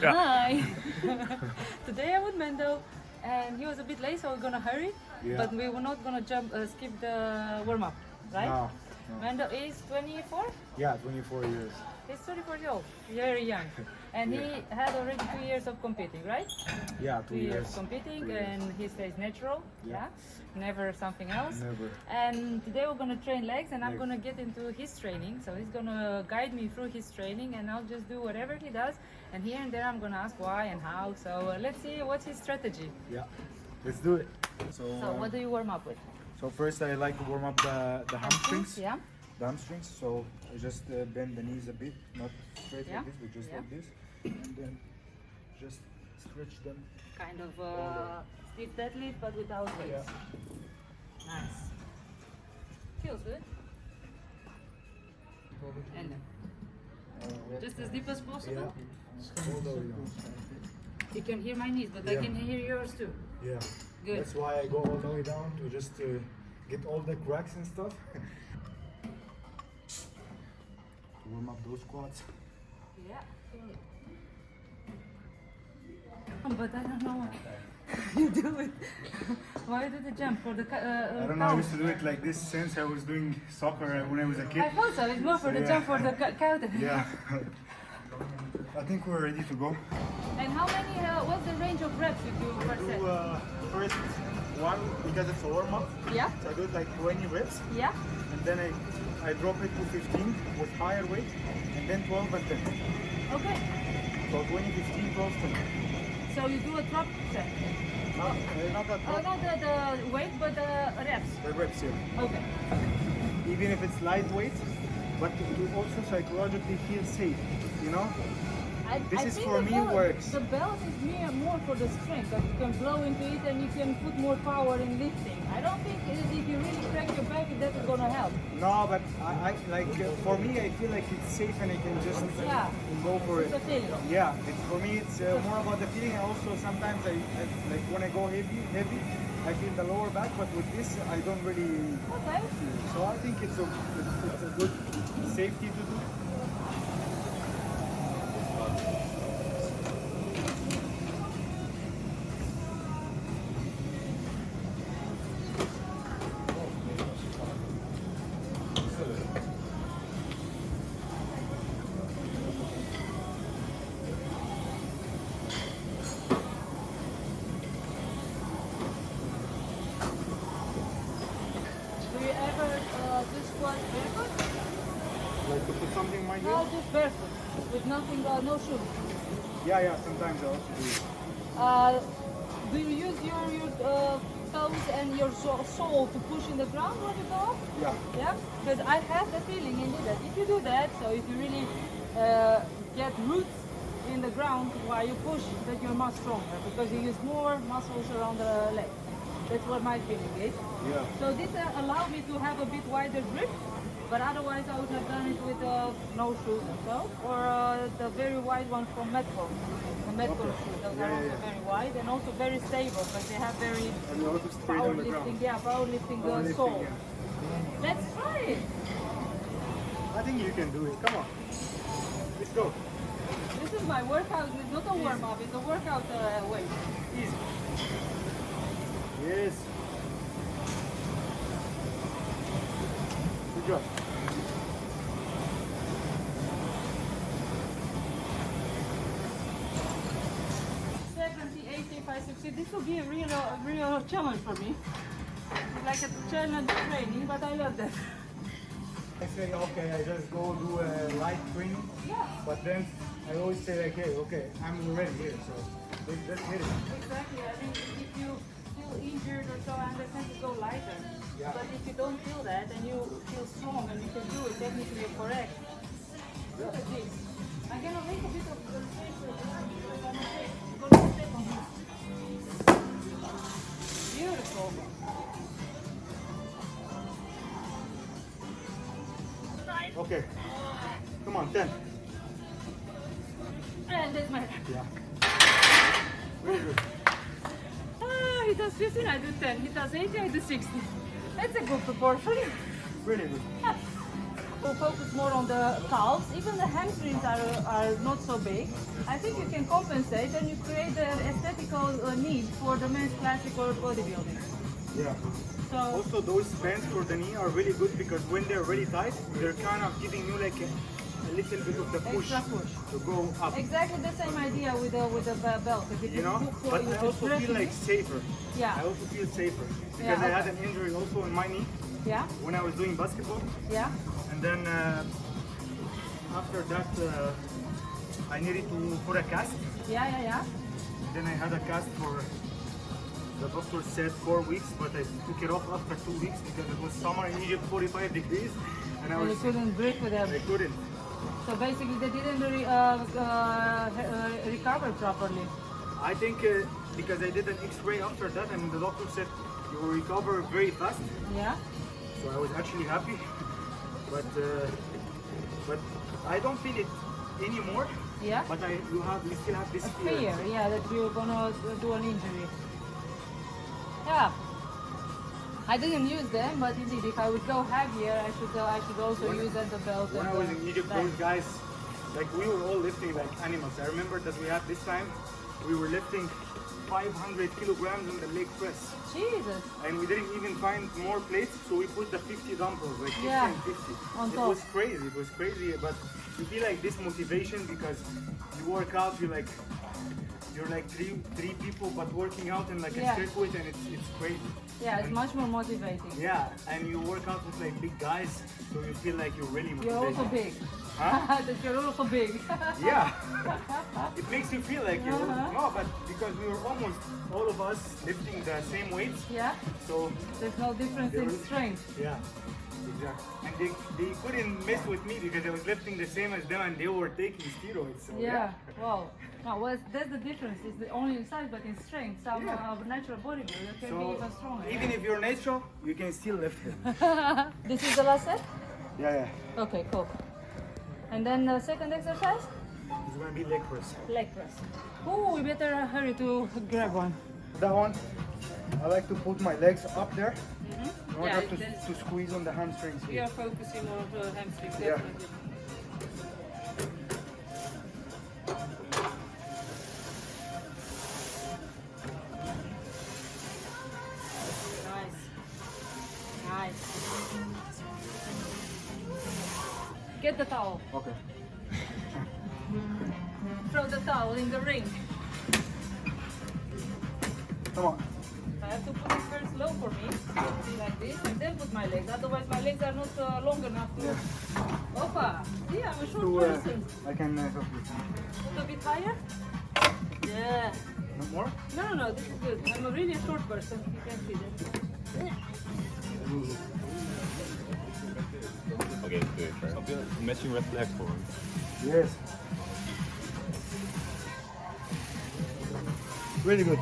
Yeah. Hi! Today I'm with Mandow and he was a bit late, so we're gonna hurry. Yeah. But we were not gonna skip the warm-up, right? No. Mandow is 24? Yeah, 24 years. He's 24 years old, very young. And he had already 2 years of competing, right? Yeah, 2 years competing 2 years. and he stays natural, Yeah. Never something else. Never. And today we're gonna train legs and I'm Legs. gonna get into his training. So he's gonna guide me through his training and I'll just do whatever he does. And here and there I'm gonna ask why and how. So let's see what's his strategy. Yeah, let's do it. So, So what do you warm up with? so first I like to warm up the hamstrings. Yeah. The hamstrings. So I just bend the knees a bit, not straight Yeah. like this, but just Yeah. like this, and then just stretch them. Kind of stiff deadlift but without weights. Nice. Feels good. And just as deep as possible. Yeah. All the way down. You can hear my knees, but I Yeah. can hear yours too. Yeah. Good. That's why I go all the way down to just get all the cracks and stuff. Warm up those quads. Yeah. But I don't know why you do it. Why you do the jump for the I don't know, I used to do it like this since I was doing soccer when I was a kid. I thought so. It's more for the Yeah. jump for the counter. Yeah. I think we're ready to go. And how many? What's the range of reps you do per Do set? first one because it's a warm up. Yeah. So I do it like 20 reps Yeah. and then I drop it to 15 with higher weight and then 12 and 10. Okay. So 20, 15, 12, 10. So you do a drop set. Not that drop, Not the weight, but the reps. the reps here. Okay. Even if it's lightweight, but to also psychologically feel safe, you know? This is think for the me belt- works. The belt is more for the strength, that you can blow into it and you can put more power in lifting. I don't think if you really crack your back, that is gonna help. No, but I like for me, I feel like it's safe and I can just Yeah. go for It's it. a feeling. Yeah, for me it's more about the feeling. And also sometimes I like when I go heavy, I feel the lower back, but with this I don't really. Okay. So I think it's a good safety to do. Do you ever do squat barefoot? Like to put something in my No, heel. just barefoot, with nothing, no shoes. Yeah, sometimes I also do it. Do you use your toes and your sole to push in the ground when you go up? Yeah. Yeah, because I have the feeling indeed that if you do that, so if you really get roots in the ground while you push, that you're much stronger because you use more muscles around the leg. That's what my feeling is. Yeah. So this allowed me to have a bit wider grip, but otherwise I would have done it with no shoes and so, or the very wide one from Metcon. The Metcon shoes, those are also very wide and also very stable, but they have very And also straight on the powerlifting, ground. powerlifting Powerlifting, sole. yeah. Let's try it. I think you can do it. Come on. Let's go. This is my workout. It's not a warm up. It's a workout weight. Easy. Yes. Good job. 70, 80, if I succeed, this will be a real challenge for me. It's like a challenge training, but I love that. I say, okay, I just go do a light training. Yeah. But then I always say, like, hey, okay, I'm already here, so let's hit it. Exactly. I think if you feel injured or so, I understand to go lighter. Yeah. But if you don't feel that and you feel strong and you can do it, technically you're correct. Look at this. I'm gonna make a bit of the space because I'm gonna step on this. Beautiful. Okay. Come on, 10. And that's my Yeah. Very good. He does 15, I do 10. He does 80, I do 60. That's a good proportion. Really good. who focus more on the calves. Even the hamstrings are not so big. I think you can compensate and you create the aesthetical need for the men's classic or bodybuilding. Yeah. So Also, those bands for the knee are really good because when they're really tight, they're kind of giving you like a little bit of the push, extra push. to go up. Exactly the same idea with the belt. If You know, but I also feel like safer. Yeah. I also feel safer because Yeah, I had okay. an injury also in my knee Yeah. when I was doing basketball, Yeah. and then after that I needed to put a cast. Yeah. Then I had a cast for, the doctor said 4 weeks, but I took it off after 2 weeks because it was summer in Egypt, 45 degrees, and I And you was couldn't breathe with them. I couldn't. So basically, they didn't recover properly. I think because I did an X-ray after that, and the doctor said you will recover very fast. Yeah. So I was actually happy, but I don't feel it anymore. Yeah. But you still have this Fear, yeah, that you're gonna do an injury. Yeah. I didn't use them, but indeed, if I would go heavier, I should also use the belt. When and I was in Egypt, bag. those guys, like we were all lifting like animals. I remember that we had this time, we were lifting 500 kilograms in the leg press. Jesus. And we didn't even find more plates, so we put the 50 dumbbells, like 50 Yeah, and 50. on It top. was crazy, but you feel like this motivation because you work out, you're like three people but working out in like Yeah. a circuit, and it's crazy. Yeah, it's much more motivating. Yeah, and you work out with like big guys, so you feel like you're really motivated. You're also big. Huh? That you're also big. Yeah, it makes you feel like you're Uh-huh. no, but because we were almost all of us lifting the same weights, Yeah. so There's no difference in strength. yeah, exactly. And they couldn't mess with me because I was lifting the same as them, and they were taking steroids. So Yeah. Wow. No, well, that's the difference. It's the only in size, but in strength, some Yeah. natural bodybuilder can be So even stronger. even if you're natural, you can still lift it. This is the last set. Yeah. Okay, cool. And then the second exercise, It's gonna be leg press. leg press. Oh, we better hurry to grab one. That one, I like to put my legs up there in order Yeah, to, that's- to squeeze on the hamstrings We here. are focusing on the hamstrings, Yeah. definitely. Nice. Get the towel. Okay. Throw the towel in the ring. Come on. I have to put it first low for me, like this, and then put my legs. Otherwise, my legs are not long enough to. Opa! Yeah, I'm a short person. I can help you. A little bit higher. Yeah. No more? No, this is good. I'm a really short person. You can see that. Okay, good. Snap je? Matching red flag voor hem. Yes. Really good.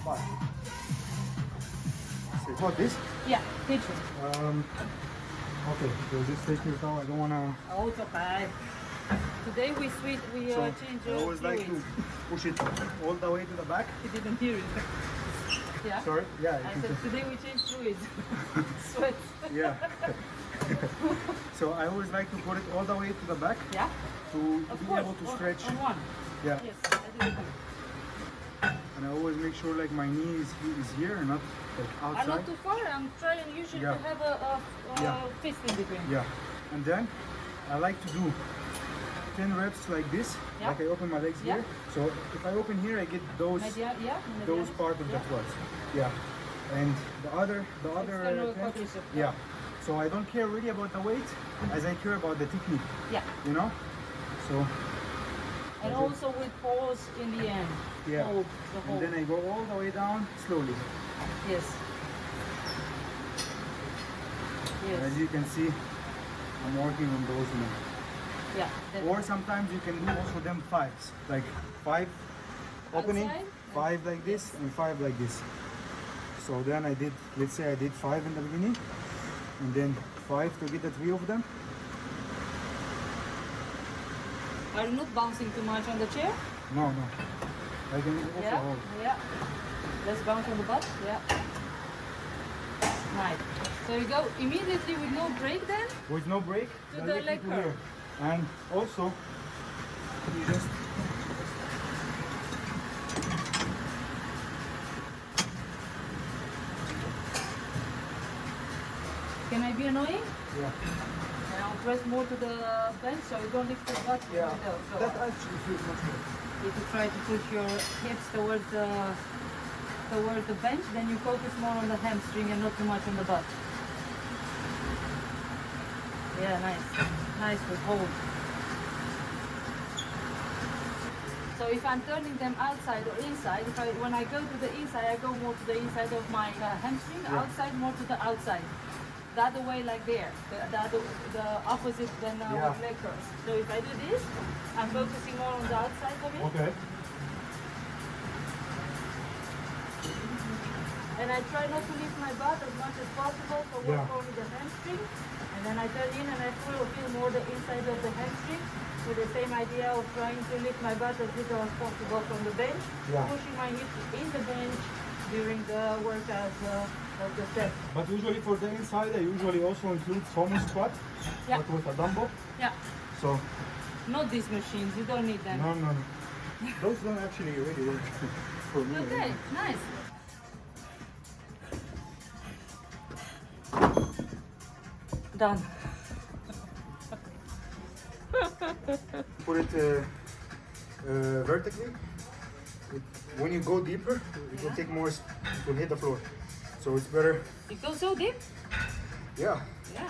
Fine. So what this? Yeah, kitchen. Okay, so just take your towel. I don't wanna. Oh, it's okay. Today we So change I always like to push it all the way to the back. He didn't hear it. Yeah. Sorry. Yeah. I said today we change fluids. Sweat. Yeah. So I always like to put it all the way to the back Yeah. to Of be course. able to stretch. On one. Yeah. Yes, I did it. And I always make sure like my knee is here and not like I'm outside. not too far. I'm trying usually Yeah. to have a Yeah. fist in between. Yeah. And then I like to do 10 reps like this. Yeah. Like I open my legs Yeah. here. So if I open here, I get those Yeah. those part of the quads. Yeah. And the other External 10, quadricep. yeah. So I don't care really about the weight as I care about the technique. Yeah. You know? So And also with pause in the end. yeah. Hold the And whole. then I go all the way down slowly. Yes. And as Yes. you can see, I'm working on those now. Yeah. that- Or sometimes you can do also them fives, like 5 opening, Outside? 5 like this, and 5 like this. So then I did, let's say I did 5 in the beginning, and then 5 to get the 3 of them. Are you not bouncing too much on the chair? No. I can also Yeah. hold. Yeah. Let's bounce on the butt. Yeah. Nice. So you go immediately with no break then? With no break. To the leg directly to curl. here. And also, you just Can I be annoying? yeah. And I'll press more to the bench so you don't lift the butt. Yeah. So That actually feels much better. if you try to push your hips towards the bench, then you focus more on the hamstring and not too much on the butt. Yeah, nice. Nice with hold. So if I'm turning them outside or inside, when I go to the inside, I go more to the inside of my hamstring, outside more to the outside. The other way like there, the opposite than with leg curls. So if I do this, I'm focusing more on the outside of it. Okay. And I try not to lift my butt as much as possible, so work only the hamstring. And then I turn in and I feel more the inside of the hamstring with the same idea of trying to lift my butt as little as possible from the bench, pushing my hips in the bench during the workout of the set. But usually for the inside, I usually also include sumo squat, Yeah. but with a dumbbell. Yeah, So not these machines, you don't need them. no. Those don't actually really work for me. Okay, nice. Done. Put it vertically. When you go deeper, it will take more. It will hit the floor. So it's better. It goes so deep? Yeah. Yeah.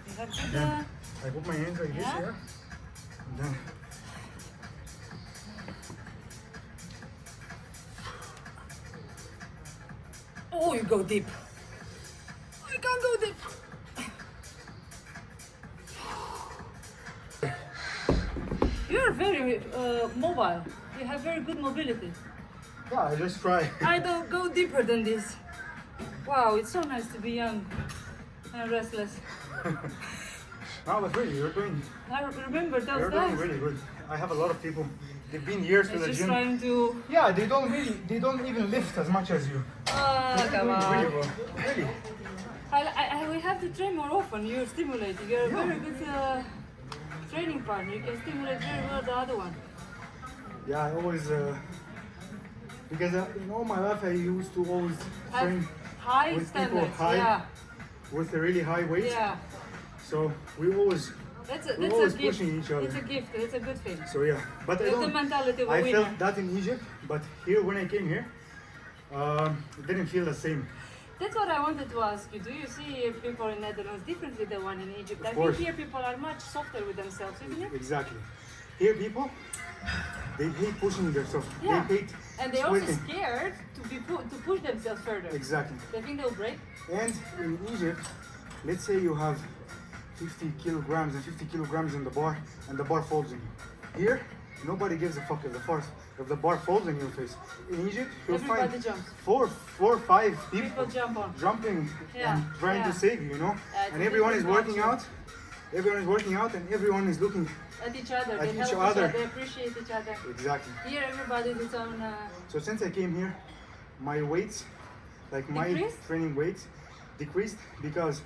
You have good, Then I put my hands like this Yeah. here. And then oh, you go deep. I can't go deep. You're very mobile. You have very good mobility. yeah, I just try. I don't go deeper than this. Wow, it's so nice to be young and restless. No, but really, you're doing Remember those you're doing days? really good. I have a lot of people. They've been years to It's the just gym. trying to. Yeah, they don't even lift as much as you. Oh, come Really, on. bro. Really. We have to train more often. You're stimulating. You're a very good training partner. You can stimulate very well the other one. Yeah, I always because in all my life I used to always Have train high with people standards. high Yeah, with a really high weight. yeah. So we always That's we're a always gift. pushing each other. It's a gift. It's a good thing. So yeah, but I It's the don't. mentality of a I winner. felt that in Egypt, but here when I came here, it didn't feel the same. That's what I wanted to ask you. Do you see people in Netherlands differently than one in Egypt? I course. think here people are much softer with themselves, isn't it? Exactly. Here people, they hate pushing themselves. Yeah. They hate And they're also sweating. scared to push themselves further. Exactly. They think they'll break. And in Egypt, let's say you have 50 kilograms and 50 kilograms in the bar, and the bar folds in you. Here, nobody gives a fuck if the bar folds in your face. In Egypt, you'll Everybody find jumps. four or five People people jump on. jumping Yeah, and trying yeah. to save you, you know? It's And a everyone is different working culture. out. Everyone is working out, and everyone is looking At each other. At They each help each other. other. They appreciate each other. exactly. Here everybody is its own. So since I came here, my weights, like my Decreased? training weights, decreased because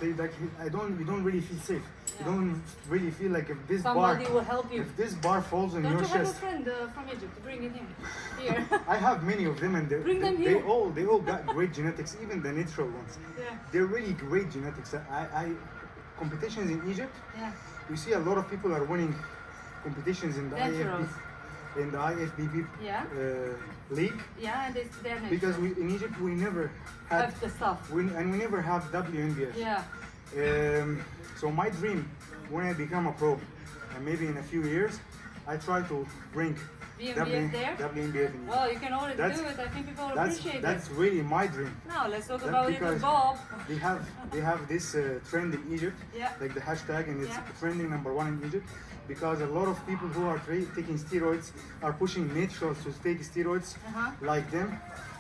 you don't really feel safe. You don't really feel like if this Somebody bar will help you. if this bar falls on Don't your you have a chest. friend from Egypt? Bring it in. Here. I have many of them, and Bring them they here. all got great genetics, even the natural ones. Yeah. They're really great genetics. I competitions in Egypt, Yeah. you see a lot of people are winning competitions in the Naturals. IFBB Yeah. league Yeah, and they're natural. because in Egypt we never had Have the stuff. we never have WNBF. Yeah. So my dream when I become a pro, and maybe in a few years, I try to bring WNBF there? WNBF in Egypt. Well, you can already That's- do it. I think people will That's appreciate that's it. really my dream. Now let's talk That's about it because with Bob. They have this trend in Egypt, Yeah. like the hashtag, and it's Yeah. trending #1 in Egypt because a lot of people who are taking steroids are pushing naturals to take steroids like them.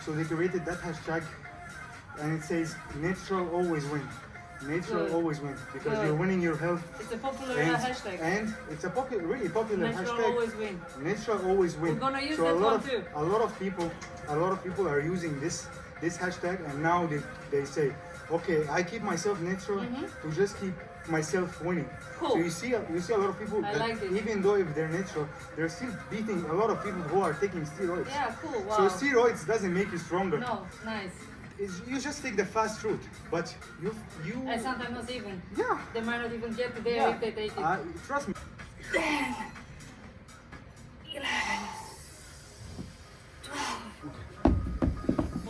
So they created that hashtag, and it says natural always win. Natural Good. always win because Good. you're winning your health. It's a popular And, hashtag. and it's a really popular Natural hashtag. always win. Natural always win. We're gonna use so that a lot one of too. a lot of people are using this this hashtag, and now they say, okay, I keep myself natural to just keep myself winning. Cool. So you see a lot of people I that like this. even though if they're natural, they're still beating a lot of people who are taking steroids. Yeah, cool. Wow. So steroids doesn't make you stronger. No, nice. You just take the fast route, but you And sometimes not even. yeah. They might not even get to there if they take it. Trust me. 10, 11, 12.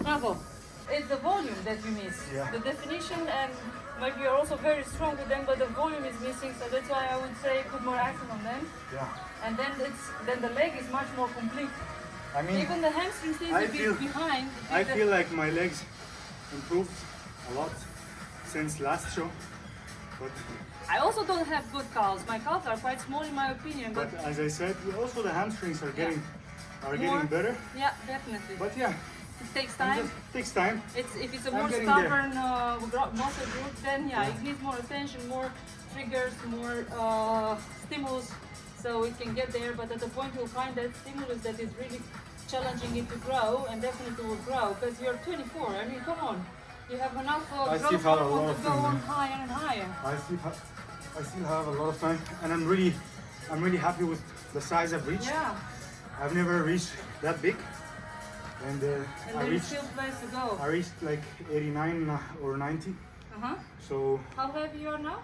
Bravo. It's the volume that you miss. Yeah. The definition, and maybe you're also very strong with them, but the volume is missing. So that's why I would say put more action on them. Yeah. And then the leg is much more complete. I mean, Even the hamstring stays I a feel- bit behind. I feel like my legs improved a lot since last show, but I also don't have good calves. My calves are quite small in my opinion, but as I said, also the hamstrings are getting More- getting better. yeah, definitely. But yeah, It takes it time. just takes time. If it's a I'm more getting stubborn muscle group, then yeah, it needs more attention, more triggers, more stimulus, so it can get there. But at the point you'll find that stimulus that is really challenging it to grow, and definitely will grow. Because you're 24. I mean, come on, you have enough I still growth have a hormone lot to of go time. on higher and higher. I still have a lot of time, and I'm really happy with the size I've reached. Yeah, I've never reached that big, and and I there is reached still place to go. I reached like 89 or 90, Uh-huh. so How heavy you are now?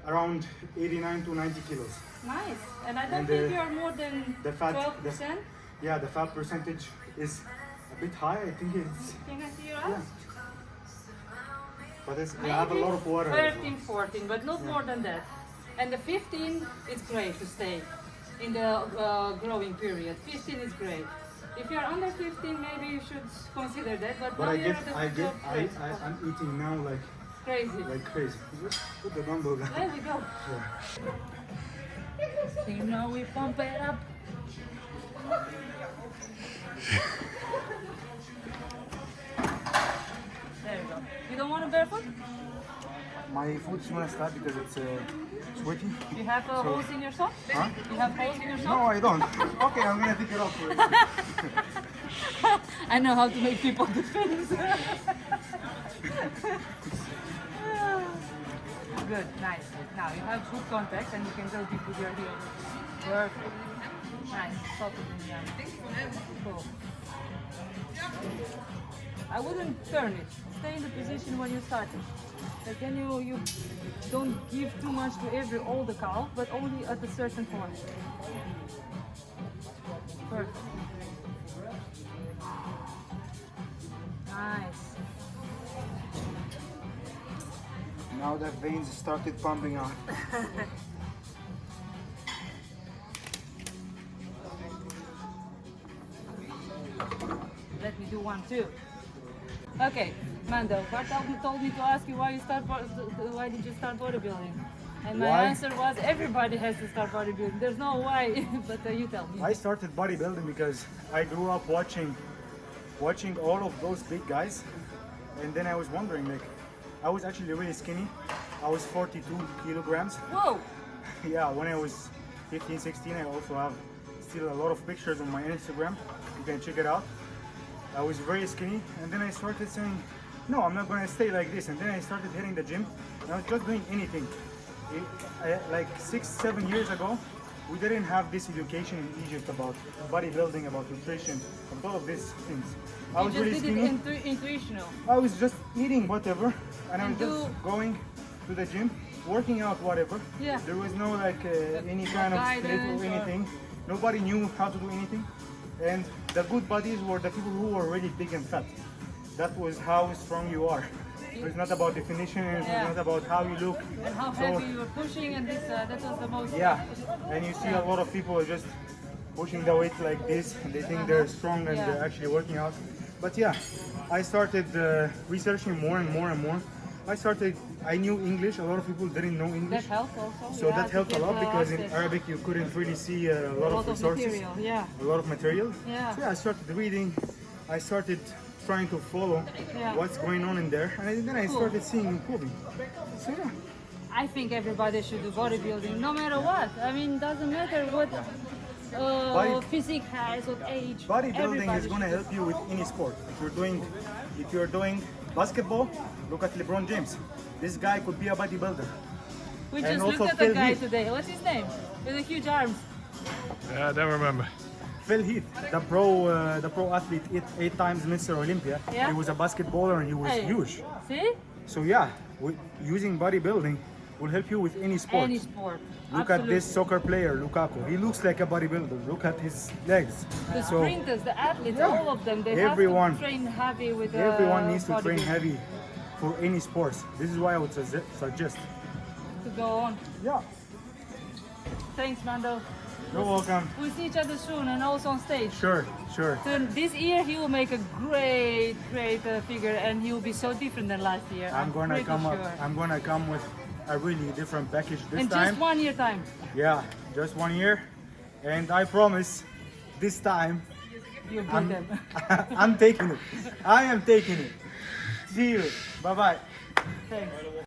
around 89 to 90 kilos. Nice. And I don't And, think you are more than the fat- 12%. Yeah, the fat percentage is a bit high. I think it's, Can I see your yeah, eyes? but I have a lot of water. as well. 13, 14, but not more than that. And the 15 is great to stay in the growing period. 15 is great. If you're under 15, maybe you should consider that. But But now you're at the top place. I'm eating now Crazy. like crazy. Just put the dumbbell down. There we go. Yeah. You know we pump it up. There you go. You don't want a barefoot? My foot's gonna start because it's sweaty. You have holes in your sock? Huh? You have holes in your No, sock? I don't. Okay, I'm gonna take it off. I know how to make people do things. Good, nice. Now you have good contact and you can go deep with your heel. Perfect. Nice. Soft in the arm. Cool. I wouldn't turn it. Stay in the position when you're starting. But then you don't give too much to all the calf, but only at a certain point. Perfect. Nice. Now the veins started pumping out. Let me do one too. Okay, Mando, Bart told me to ask you why did you start bodybuilding? And my Why? answer was everybody has to start bodybuilding. There's no why, but you tell me. I started bodybuilding because I grew up watching all of those big guys, and then I was wondering, like, I was actually really skinny. I was 42 kilograms. Whoa! Yeah, when I was 15, 16, I also have still a lot of pictures on my Instagram. You can check it out. I was very skinny, and then I started saying, no, I'm not gonna stay like this. And then I started hitting the gym, and I was just doing anything. Like 6-7 years ago, we didn't have this education in Egypt about bodybuilding, about nutrition, about all of these things. I was You really just skinny. did it intuitional. I was just eating whatever, and I was And just going to the gym, working out whatever. Yeah. There was no like any kind of split guidance or or- anything. Nobody knew how to do anything. And the good bodies were the people who were really big and fat. That was how strong you are. It's not about definition, it's Yeah. not about how you look. And how So, heavy you were pushing, and that was the most. yeah, and you see a lot of people are just pushing the weight like this, and they think they're strong and Yeah. they're actually working out. But yeah, I started researching more and more and more. I knew English, a lot of people didn't know That English. helped also. So yeah, that to helped a get lot the because in access. Arabic you couldn't really see a a lot lot of of resources, material. Yeah. a lot of material. Yeah. So yeah, I started reading, I started trying to follow Yeah. what's going on in there, and then I Cool. started seeing improving. So yeah. I think everybody should do bodybuilding, no matter what. I mean, doesn't matter what. physique has, what age. Bodybuilding everybody is going to should help you with any sport. If you're doing basketball, look at LeBron James. This guy could be a bodybuilder. We And just also looked at the Phil guy Heath. today. What's his name? With the huge arms. Yeah, I don't remember. Phil Heath, the pro athlete, eight times Mr. Olympia. Yeah. He was a basketballer and he was Hey. huge. See? So yeah, using bodybuilding will help you with any sport. Any sport. Look Absolutely. at this soccer player, Lukaku. He looks like a bodybuilder. Look at his legs. The So sprinters, the athletes, Yeah. all of them, they Everyone. have to train heavy with everyone needs to train bodybuilding heavy for any sports. This is why I would suggest. to go on. Yeah. Thanks, Mandow. You're welcome. We'll see each other soon and also on stage. Sure, sure. So this year he will make a great figure and he will be so different than last year. I'm gonna pretty come sure. up. I'm gonna come with a really different package this In time. just 1 year time. Yeah, just 1 year, and I promise, this time You'll beat them. I'm taking it. I am taking it. See you. Bye bye. Thanks.